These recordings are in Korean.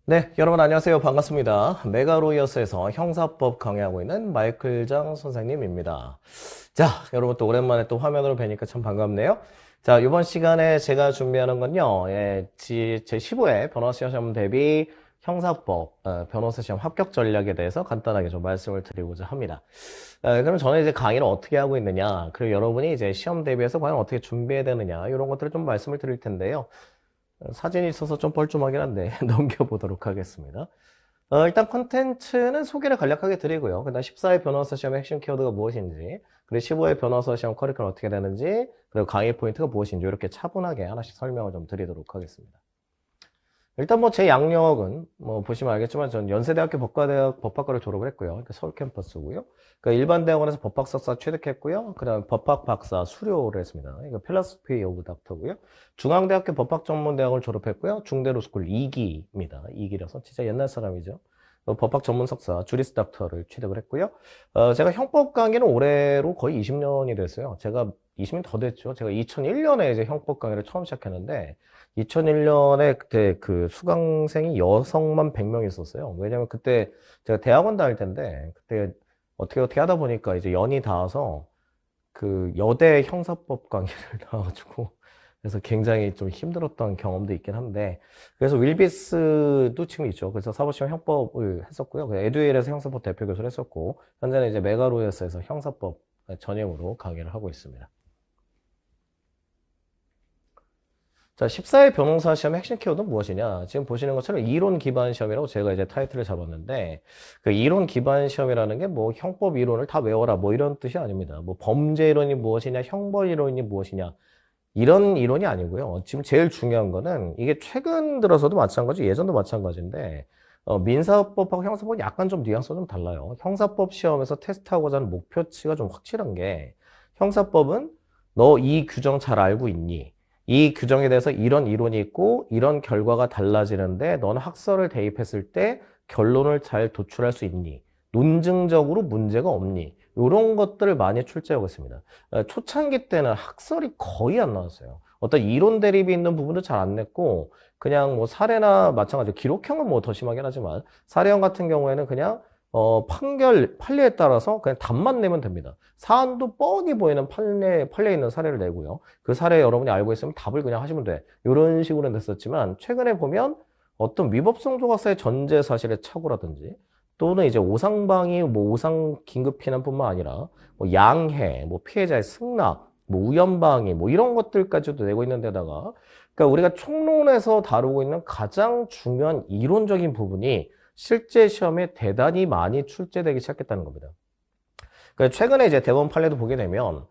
네, 여러분 안녕하세요. 반갑습니다. 메가로이어스에서 형사법 강의하고 있는 마이클장 선생님입니다. 자, 여러분 또 오랜만에 또 화면으로 뵈니까 참 반갑네요. 자, 이번 시간에 제가 준비하는 건요, 제 15회 변호사 시험 대비 형사법, 변호사 시험 합격 전략에 대해서 간단하게 좀 말씀을 드리고자 합니다. 그럼 저는 이제 강의를 어떻게 하고 있느냐, 그리고 여러분이 이제 시험 대비해서 과연 어떻게 준비해야 되느냐, 이런 것들을 좀 말씀을 드릴 텐데요. 사진이 있어서 좀 뻘쭘하긴 한데 넘겨보도록 하겠습니다. 일단 컨텐츠는 소개를 간략하게 드리고요. 그다음 14회 변호사 시험의 핵심 키워드가 무엇인지, 그리고 15회 변호사 시험 커리큘럼 어떻게 되는지, 그리고 강의 포인트가 무엇인지 이렇게 차분하게 하나씩 설명을 좀 드리도록 하겠습니다. 일단 뭐 제 양력은 뭐 보시면 알겠지만 전 연세대학교 법과대학 법학과를 졸업을 했고요. 그러니까 서울 캠퍼스고요. 그러니까 일반 대학원에서 법학석사 취득했고요. 그다음 법학 박사 수료를 했습니다. 이거 필로소피 오브 닥터고요. 중앙대학교 법학전문대학을 졸업했고요. 중대 로스쿨 2기입니다. 2기라서 진짜 옛날 사람이죠. 법학 전문 석사 주리스 닥터를 취득을 했고요. 제가 형법 강의는 올해로 거의 20년이 됐어요. 제가 20년 더 됐죠. 제가 2001년에 이제 형법 강의를 처음 시작했는데 2001년에 그때 그 수강생이 여성만 100명 있었어요. 왜냐면 그때 제가 대학원 다닐 텐데 그때 어떻게 하다 보니까 이제 연이 닿아서 그 여대 형사법 강의를 나와가지고 그래서 굉장히 좀 힘들었던 경험도 있긴 한데 그래서 윌비스도 지금 있죠. 그래서 사법시험 형법을 했었고요. 에듀윌에서 형사법 대표 교수를 했었고 현재는 이제 메가로이어스에서 형사법 전형으로 강의를 하고 있습니다. 자, 14회 변호사 시험 핵심 키워드는 무엇이냐? 지금 보시는 것처럼 이론 기반 시험이라고 제가 이제 타이틀을 잡았는데, 그 이론 기반 시험이라는 게 뭐 형법 이론을 다 외워라 뭐 이런 뜻이 아닙니다. 뭐 범죄 이론이 무엇이냐, 형벌 이론이 무엇이냐, 이런 이론이 아니고요. 지금 제일 중요한 거는 이게 최근 들어서도 마찬가지, 예전도 마찬가지인데, 민사법하고 형사법은 약간 좀 뉘앙스가 좀 달라요. 형사법 시험에서 테스트하고자 하는 목표치가 좀 확실한 게, 형사법은 너 이 규정 잘 알고 있니? 이 규정에 대해서 이런 이론이 있고 이런 결과가 달라지는데 너는 학설을 대입했을 때 결론을 잘 도출할 수 있니? 논증적으로 문제가 없니? 이런 것들을 많이 출제하고 있습니다. 초창기 때는 학설이 거의 안 나왔어요. 어떤 이론 대립이 있는 부분도 잘 안 냈고 그냥 뭐 사례나 마찬가지로 기록형은 뭐 더 심하긴 하지만 사례형 같은 경우에는 그냥 판례에 따라서 그냥 답만 내면 됩니다. 사안도 뻔히 보이는 판례에 있는 사례를 내고요. 그 사례 여러분이 알고 있으면 답을 그냥 하시면 돼. 이런 식으로 냈었지만, 최근에 보면 어떤 위법성 조각사의 전제 사실의 착오라든지, 또는 이제 오상방위, 뭐 오상 긴급 피난뿐만 아니라, 뭐 양해, 뭐 피해자의 승낙, 뭐 우연방위, 뭐 이런 것들까지도 내고 있는 데다가, 그러니까 우리가 총론에서 다루고 있는 가장 중요한 이론적인 부분이 실제 시험에 대단히 많이 출제되기 시작했다는 겁니다. 그러니까 최근에 이제 대법원 판례도 보게 되면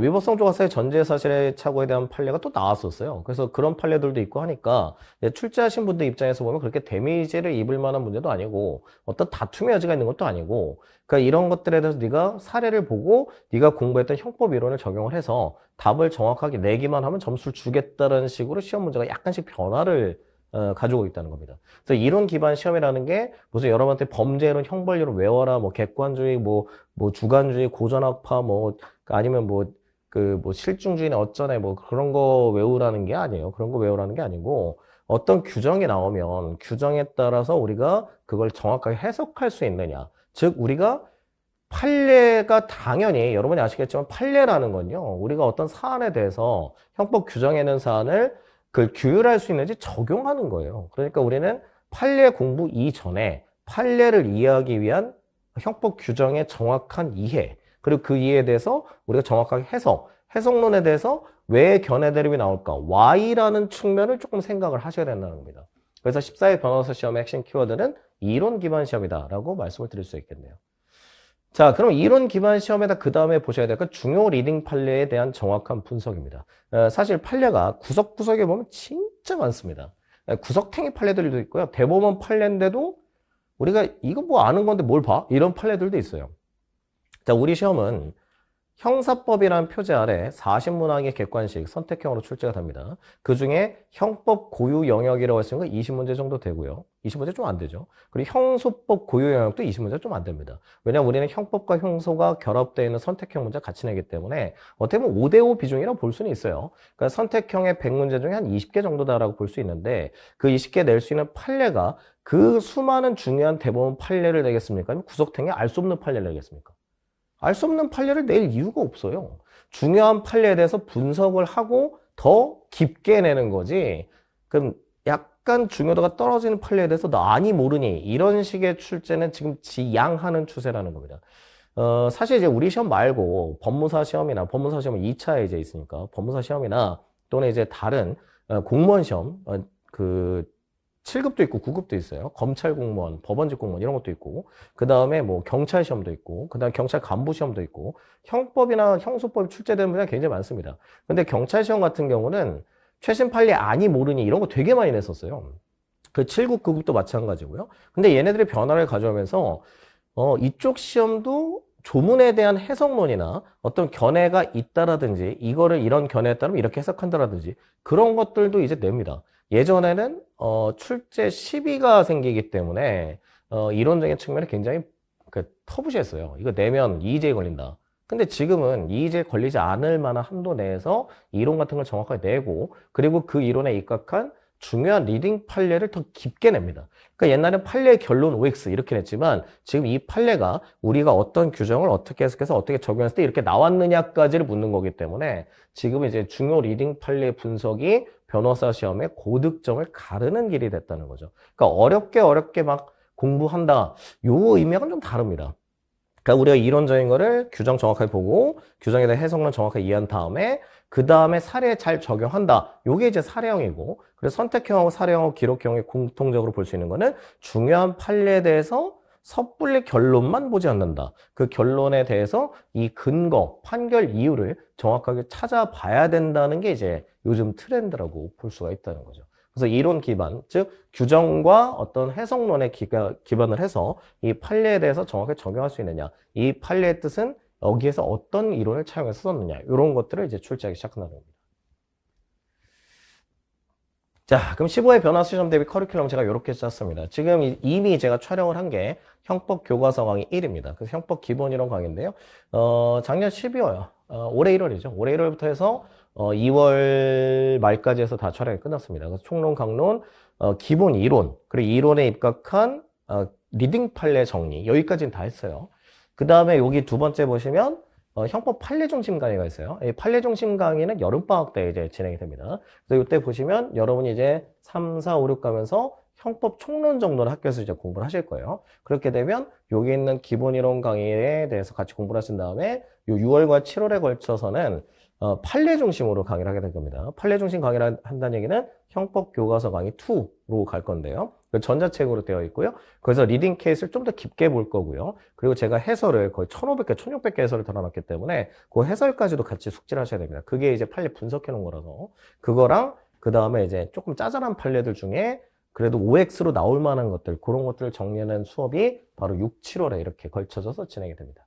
위법성 조각사의 전제 사실의 착오에 대한 판례가 또 나왔었어요. 그래서 그런 판례들도 있고 하니까 출제하신 분들 입장에서 보면 그렇게 데미지를 입을 만한 문제도 아니고 어떤 다툼의 여지가 있는 것도 아니고 그러니까 이런 것들에 대해서 네가 사례를 보고 네가 공부했던 형법 이론을 적용을 해서 답을 정확하게 내기만 하면 점수를 주겠다는 식으로 시험 문제가 약간씩 변화를 가지고 있다는 겁니다. 그래서 이론 기반 시험이라는 게 무슨 여러분한테 범죄론, 형벌이론 외워라, 뭐 객관주의, 뭐 주관주의, 고전학파, 뭐 아니면 뭐 실중주의나 어쩌네, 뭐 그런 거 외우라는 게 아니에요. 그런 거 외우라는 게 아니고 어떤 규정이 나오면 규정에 따라서 우리가 그걸 정확하게 해석할 수 있느냐. 즉 우리가 판례가 당연히 여러분이 아시겠지만 판례라는 건요. 우리가 어떤 사안에 대해서 형법 규정에는 사안을 그걸 규율할 수 있는지 적용하는 거예요. 그러니까 우리는 판례 공부 이전에 판례를 이해하기 위한 형법 규정의 정확한 이해, 그리고 그 이해에 대해서 우리가 정확하게 해석론에 대해서 왜 견해 대립이 나올까? Y라는 측면을 조금 생각을 하셔야 된다는 겁니다. 그래서 14회 변호사 시험의 핵심 키워드는 이론 기반 시험이다라고 말씀을 드릴 수 있겠네요. 자, 그럼 이론 기반 시험에다 그 다음에 보셔야 될 건 중요 리딩 판례에 대한 정확한 분석입니다. 사실 판례가 구석구석에 보면 진짜 많습니다. 구석탱이 판례들도 있고요. 대법원 판례인데도 우리가 이거 뭐 아는 건데 뭘 봐? 이런 판례들도 있어요. 자, 우리 시험은 형사법이라는 표제 아래 40문항의 객관식 선택형으로 출제가 됩니다. 그 중에 형법 고유 영역이라고 할 수 있는 건 20문제 정도 되고요. 20문제 좀 안 되죠. 그리고 형소법 고유 영역도 20문제 좀 안 됩니다. 왜냐하면 우리는 형법과 형소가 결합되어 있는 선택형 문제 같이 내기 때문에 어떻게 보면 5대5 비중이라고 볼 수는 있어요. 그러니까 선택형의 100문제 중에 한 20개 정도다라고 볼 수 있는데 그 20개 낼 수 있는 판례가 그 수많은 중요한 대법원 판례를 내겠습니까? 아니면 구속행위 알 수 없는 판례를 내겠습니까? 알 수 없는 판례를 낼 이유가 없어요. 중요한 판례에 대해서 분석을 하고 더 깊게 내는 거지. 그럼 약간 중요도가 떨어지는 판례에 대해서 너 아니 모르니 이런 식의 출제는 지금 지양하는 추세라는 겁니다. 사실 이제 우리 시험 말고 법무사 시험이나 법무사 시험은 2차에 이제 있으니까 법무사 시험이나 또는 이제 다른 공무원 시험 그 7급도 있고 9급도 있어요. 검찰 공무원, 법원직 공무원 이런 것도 있고 그 다음에 뭐 경찰 시험도 있고 그 다음에 경찰 간부 시험도 있고 형법이나 형소법이 출제되는 분야가 굉장히 많습니다. 근데 경찰 시험 같은 경우는 최신 판례 아니 모르니 이런 거 되게 많이 냈었어요. 그 7급, 9급도 마찬가지고요. 근데 얘네들이 변화를 가져오면서 이쪽 시험도 조문에 대한 해석론이나 어떤 견해가 있다라든지 이거를 이런 견해에 따르면 이렇게 해석한다라든지 그런 것들도 이제 냅니다. 예전에는 출제 시비가 생기기 때문에 이론적인 측면에 굉장히 터부시했어요. 이거 내면 이의제에 걸린다. 근데 지금은 이의제에 걸리지 않을 만한 한도 내에서 이론 같은 걸 정확하게 내고 그리고 그 이론에 입각한 중요한 리딩 판례를 더 깊게 냅니다. 그러니까 옛날엔 판례의 결론 OX 이렇게 냈지만 지금 이 판례가 우리가 어떤 규정을 어떻게 해석해서 어떻게 적용했을 때 이렇게 나왔느냐까지를 묻는 거기 때문에 지금 이제 중요 리딩 판례 분석이 변호사 시험의 고득점을 가르는 길이 됐다는 거죠. 그러니까 어렵게 막 공부한다. 요 의미하고는 좀 다릅니다. 그러니까 우리가 이론적인 거를 규정 정확하게 보고 규정에 대한 해석만 정확하게 이해한 다음에 그 다음에 사례에 잘 적용한다. 요게 이제 사례형이고 그래서 선택형하고 사례형하고 기록형이 공통적으로 볼 수 있는 거는 중요한 판례에 대해서 섣불리 결론만 보지 않는다. 그 결론에 대해서 이 근거, 판결 이유를 정확하게 찾아봐야 된다는 게 이제 요즘 트렌드라고 볼 수가 있다는 거죠. 그래서 이론 기반, 즉 규정과 어떤 해석론에 기반을 해서 이 판례에 대해서 정확하게 적용할 수 있느냐, 이 판례의 뜻은 여기에서 어떤 이론을 차용해서 썼느냐, 이런 것들을 이제 출제하기 시작한다는 겁니다. 자, 그럼 15회 변화 시험 대비 커리큘럼 제가 이렇게 짰습니다. 지금 이미 제가 촬영을 한 게 형법 교과서 강의 1입니다. 그래서 형법 기본이론 강의인데요. 작년 12월, 올해 1월이죠. 올해 1월부터 해서 2월 말까지 해서 다 촬영이 끝났습니다. 그래서 총론, 강론, 기본 이론, 그리고 이론에 입각한 리딩 판례 정리, 여기까지는 다 했어요. 그 다음에 여기 두 번째 보시면 형법 판례 중심 강의가 있어요. 이 판례 중심 강의는 여름방학 때 이제 진행이 됩니다. 그래서 이때 보시면 여러분이 이제 3, 4, 5, 6 가면서 형법 총론 정도는 학교에서 이제 공부를 하실 거예요. 그렇게 되면 여기 있는 기본 이론 강의에 대해서 같이 공부를 하신 다음에 요 6월과 7월에 걸쳐서는 판례 중심으로 강의를 하게 될 겁니다. 판례 중심 강의를 한다는 얘기는 형법 교과서 강의 2로 갈 건데요. 전자책으로 되어 있고요. 그래서 리딩 케이스를 좀 더 깊게 볼 거고요. 그리고 제가 해설을 거의 1,500개, 1,600개 해설을 달아놨기 때문에 그 해설까지도 같이 숙지를 하셔야 됩니다. 그게 이제 판례 분석해 놓은 거라서. 그거랑 그 다음에 이제 조금 짜잘한 판례들 중에 그래도 OX로 나올 만한 것들, 그런 것들을 정리하는 수업이 바로 6, 7월에 이렇게 걸쳐져서 진행이 됩니다.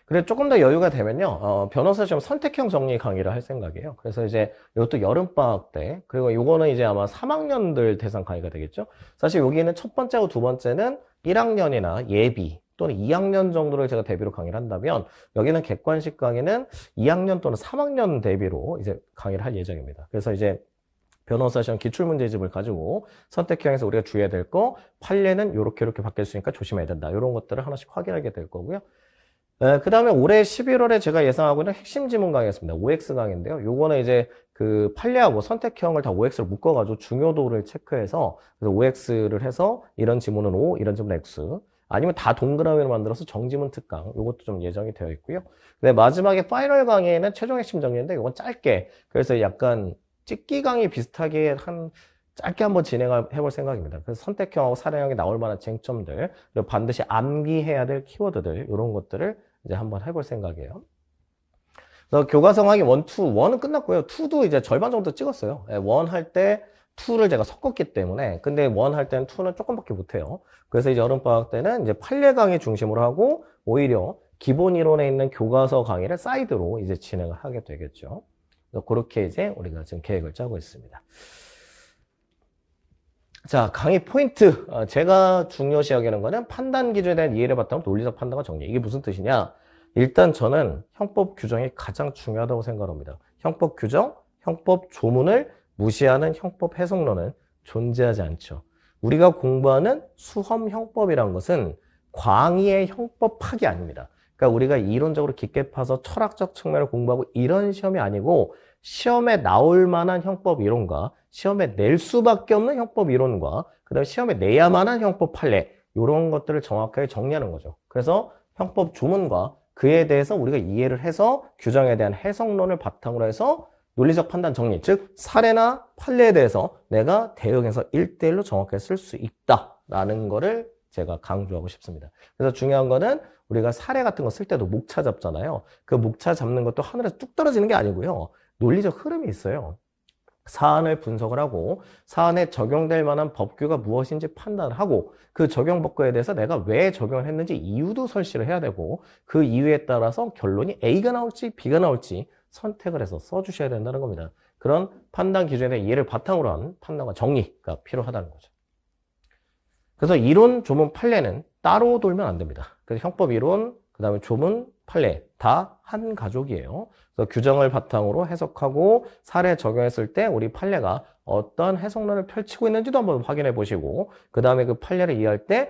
그리고 조금 더 여유가 되면요, 변호사 시험 선택형 정리 강의를 할 생각이에요. 그래서 이제 이것도 여름방학 때, 그리고 요거는 이제 아마 3학년들 대상 강의가 되겠죠. 사실 여기는 첫 번째하고 두 번째는 1학년이나 예비 또는 2학년 정도를 제가 대비로 강의를 한다면, 여기는 객관식 강의는 2학년 또는 3학년 대비로 이제 강의를 할 예정입니다. 그래서 이제 변호사 시험 기출문제집을 가지고 선택형에서 우리가 주의해야 될 거, 판례는 이렇게 바뀔 수 있으니까 조심해야 된다. 이런 것들을 하나씩 확인하게 될 거고요. 그 다음에 올해 11월에 제가 예상하고 있는 핵심 지문 강의였습니다. OX 강의인데요. 요거는 이제 그 판례하고 선택형을 다 OX로 묶어가지고 중요도를 체크해서 그래서 OX를 해서 이런 지문은 O, 이런 지문은 X. 아니면 다 동그라미로 만들어서 정지문 특강. 요것도 좀 예정이 되어 있고요. 네, 마지막에 파이널 강의에는 최종 핵심 정리인데 요건 짧게. 그래서 약간 찍기 강의 비슷하게 짧게 한번 진행을 해볼 생각입니다. 그래서 선택형하고 사례형이 나올 만한 쟁점들, 그리고 반드시 암기해야 될 키워드들, 이런 것들을 이제 한번 해볼 생각이에요. 그래서 교과서 강의 1, 2, 1은 끝났고요. 2도 이제 절반 정도 찍었어요. 1 할 때 2를 제가 섞었기 때문에. 근데 1 할 때는 2는 조금밖에 못해요. 그래서 이제 여름방학 때는 이제 판례 강의 중심으로 하고, 오히려 기본 이론에 있는 교과서 강의를 사이드로 이제 진행을 하게 되겠죠. 그래서 그렇게 이제 우리가 지금 계획을 짜고 있습니다. 자, 강의 포인트. 제가 중요시 여기는 거는 판단 기준에 대한 이해를 바탕으로 논리적 판단과 정리. 이게 무슨 뜻이냐? 일단 저는 형법 규정이 가장 중요하다고 생각합니다. 형법 규정, 형법 조문을 무시하는 형법 해석론은 존재하지 않죠. 우리가 공부하는 수험 형법이란 것은 광의의 형법 파기 아닙니다. 그러니까 우리가 이론적으로 깊게 파서 철학적 측면을 공부하고 이런 시험이 아니고 시험에 나올 만한 형법 이론과 시험에 낼 수밖에 없는 형법 이론과 그다음에 시험에 내야만 한 형법 판례 이런 것들을 정확하게 정리하는 거죠. 그래서 형법 조문과 그에 대해서 우리가 이해를 해서 규정에 대한 해석론을 바탕으로 해서 논리적 판단 정리, 즉 사례나 판례에 대해서 내가 대응해서 1대1로 정확하게 쓸 수 있다라는 거를 제가 강조하고 싶습니다. 그래서 중요한 거는 우리가 사례 같은 거 쓸 때도 목차 잡잖아요. 그 목차 잡는 것도 하늘에서 뚝 떨어지는 게 아니고요. 논리적 흐름이 있어요. 사안을 분석을 하고 사안에 적용될 만한 법규가 무엇인지 판단을 하고 그 적용 법규에 대해서 내가 왜 적용을 했는지 이유도 설치를 해야 되고 그 이유에 따라서 결론이 A가 나올지 B가 나올지 선택을 해서 써주셔야 된다는 겁니다. 그런 판단 기준에 대한 이해를 바탕으로 한 판단과 정리가 필요하다는 거죠. 그래서 이론, 조문, 판례는 따로 돌면 안 됩니다. 그래서 형법 이론, 그 다음에 조문, 판례 다 한 가족이에요. 그래서 규정을 바탕으로 해석하고 사례 적용했을 때 우리 판례가 어떤 해석론을 펼치고 있는지도 한번 확인해 보시고 그 다음에 그 판례를 이해할 때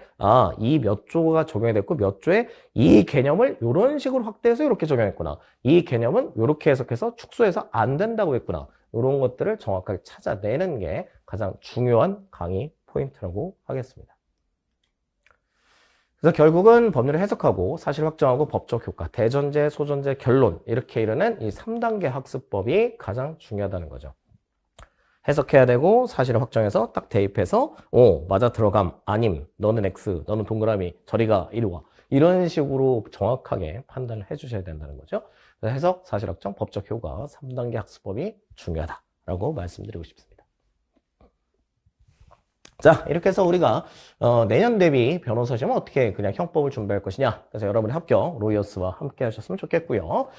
이 몇 조가 적용이 됐고 몇 조에 이 개념을 이런 식으로 확대해서 이렇게 적용했구나. 이 개념은 이렇게 해석해서 축소해서 안 된다고 했구나. 이런 것들을 정확하게 찾아내는 게 가장 중요한 강의 포인트라고 하겠습니다. 그래서 결국은 법률을 해석하고 사실 확정하고 법적 효과, 대전제, 소전제, 결론 이렇게 이르는 이 3단계 학습법이 가장 중요하다는 거죠. 해석해야 되고 사실을 확정해서 딱 대입해서 맞아 들어감, 아님, 너는 X, 너는 동그라미, 저리가 이리 와 이런 식으로 정확하게 판단을 해주셔야 된다는 거죠. 그래서 해석, 사실 확정, 법적 효과 3단계 학습법이 중요하다라고 말씀드리고 싶습니다. 자, 이렇게 해서 우리가 내년 대비 변호사 시험은 어떻게 그냥 형법을 준비할 것이냐. 그래서 여러분의 합격 로이어스와 함께 하셨으면 좋겠고요.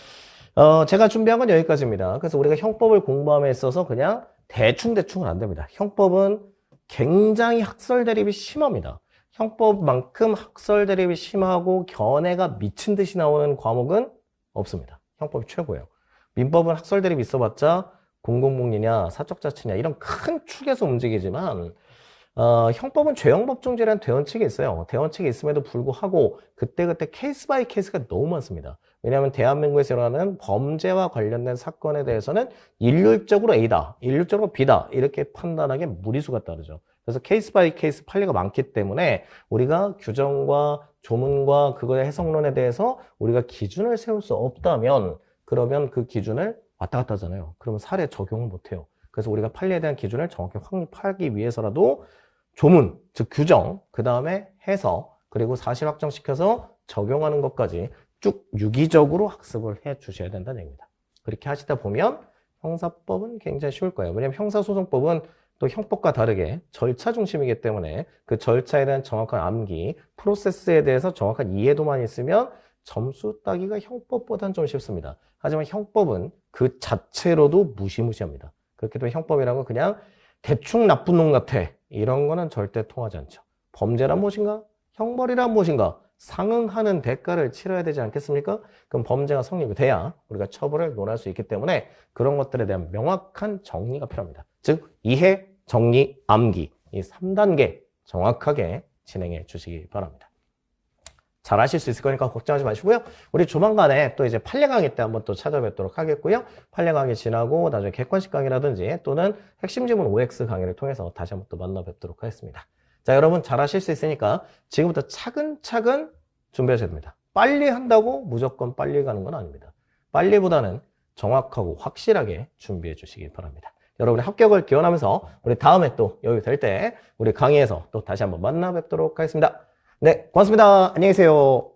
제가 준비한 건 여기까지입니다. 그래서 우리가 형법을 공부함에 있어서 그냥 대충은 안 됩니다. 형법은 굉장히 학설 대립이 심합니다. 형법만큼 학설 대립이 심하고 견해가 미친 듯이 나오는 과목은 없습니다. 형법이 최고예요. 민법은 학설 대립이 있어봤자 공공복리냐 사적자치냐 이런 큰 축에서 움직이지만 형법은 죄형법정지라는 대원칙이 있어요. 대원칙이 있음에도 불구하고 그때그때 케이스 바이 케이스가 너무 많습니다. 왜냐하면 대한민국에서 일어나는 범죄와 관련된 사건에 대해서는 일률적으로 A다, 일률적으로 B다 이렇게 판단하기에 무리수가 따르죠. 그래서 케이스 바이 케이스 판례가 많기 때문에 우리가 규정과 조문과 그거의 해석론에 대해서 우리가 기준을 세울 수 없다면 그러면 그 기준을 왔다 갔다 하잖아요. 그러면 사례 적용을 못해요. 그래서 우리가 판례에 대한 기준을 정확히 확립하기 위해서라도 조문, 즉 규정, 그 다음에 해석, 그리고 사실 확정시켜서 적용하는 것까지 쭉 유기적으로 학습을 해 주셔야 된다는 얘기입니다. 그렇게 하시다 보면 형사법은 굉장히 쉬울 거예요. 왜냐하면 형사소송법은 또 형법과 다르게 절차 중심이기 때문에 그 절차에 대한 정확한 암기, 프로세스에 대해서 정확한 이해도만 있으면 점수 따기가 형법보다는 좀 쉽습니다. 하지만 형법은 그 자체로도 무시무시합니다. 그렇기 때문에 형법이라는 건 그냥 대충 나쁜 놈 같아 이런 거는 절대 통하지 않죠. 범죄란 무엇인가? 형벌이란 무엇인가? 상응하는 대가를 치러야 되지 않겠습니까? 그럼 범죄가 성립이 돼야 우리가 처벌을 논할 수 있기 때문에 그런 것들에 대한 명확한 정리가 필요합니다. 즉 이해, 정리, 암기 이 3단계 정확하게 진행해 주시기 바랍니다. 잘 하실 수 있을 거니까 걱정하지 마시고요. 우리 조만간에 또 이제 판례 강의 때 한번 또 찾아뵙도록 하겠고요. 판례 강의 지나고 나중에 객관식 강의라든지 또는 핵심 지문 OX 강의를 통해서 다시 한번 또 만나 뵙도록 하겠습니다. 자, 여러분 잘 하실 수 있으니까 지금부터 차근차근 준비하셔야 됩니다. 빨리 한다고 무조건 빨리 가는 건 아닙니다. 빨리보다는 정확하고 확실하게 준비해 주시기 바랍니다. 여러분의 합격을 기원하면서 우리 다음에 또 여유 될 때 우리 강의에서 또 다시 한번 만나 뵙도록 하겠습니다. 네, 고맙습니다. 안녕히 계세요.